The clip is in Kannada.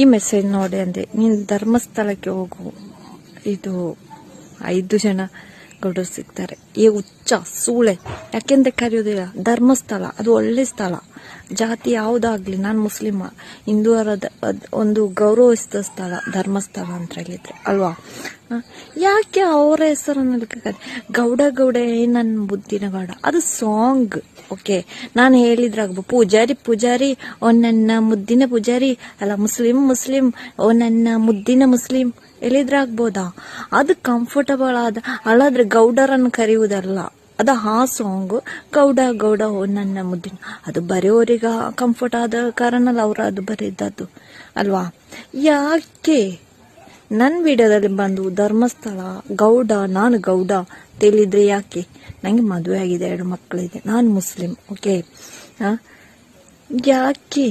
ಈ ಮೆಸೇಜ್ ನೋಡಿ ಅಂದೆ, ನೀನು ಧರ್ಮಸ್ಥಳಕ್ಕೆ ಹೋಗು, ಇದು 5 ಜನ ಗೌಡರು ಸಿಗ್ತಾರೆ. ಈ ಹುಚ್ಚ ಸೂಳೆ ಯಾಕೆಂದ್ರೆ ಕರೆಯೋದಿಲ್ಲ? ಧರ್ಮಸ್ಥಳ ಅದು ಒಳ್ಳೆ ಸ್ಥಳ. ಜಾತಿ ಯಾವುದಾಗ್ಲಿ, ನಾನು ಮುಸ್ಲಿಮ, ಹಿಂದೂವರ ಒಂದು ಗೌರವಿಸಿದ ಸ್ಥಳ ಧರ್ಮಸ್ಥಳ ಅಂತ ಹೇಳಿದ್ರೆ ಅಲ್ವಾ. ಯಾಕೆ ಅವರ ಹೆಸರನ್ನು ಗೌಡ ಗೌಡ ನನ್ನ ಬುದ್ಧಿನ ಗೌಡ, ಅದು ಸಾಂಗ್. ಓಕೆ, ನಾನು ಹೇಳಿದ್ರಾಗ ಪೂಜಾರಿ ಓ ನನ್ನ ಮುದ್ದಿನ ಪೂಜಾರಿ, ಅಲ್ಲ ಮುಸ್ಲಿಂ ಓ ನನ್ನ ಮುದ್ದಿನ ಮುಸ್ಲಿಂ ಹೇಳಿದ್ರಾಗ್ಬೋದಾ? ಅದು ಕಂಫರ್ಟಬಲ್ ಆದ ಅಲ್ಲಾದ್ರೆ ಗೌಡರನ್ನು ಕರೆಯುವುದಲ್ಲ. ಅದು ಆ ಸಾಂಗ್ ಗೌಡ ಓ ನನ್ನ ಮುದ್ದಿನ, ಅದು ಬರೆಯೋರಿಗೆ ಕಂಫರ್ಟ್ ಆದ ಕಾರಣ ಅವ್ರು ಅದು ಬರೆದದ್ದು ಅಲ್ವಾ. ಯಾಕೆ ನನ್ನ ವಿಡಿಯೋದಲ್ಲಿ ಬಂದು ಧರ್ಮಸ್ಥಳ ಗೌಡ, ನಾನು ಗೌಡ ತಿಳಿದ್ರೆ ಯಾಕೆ? ನಂಗೆ ಮದುವೆ ಆಗಿದೆ, 2 ಮಕ್ಕಳಿದೆ, ನಾನು ಮುಸ್ಲಿಂ. ಓಕೆ, ಯಾಕೆ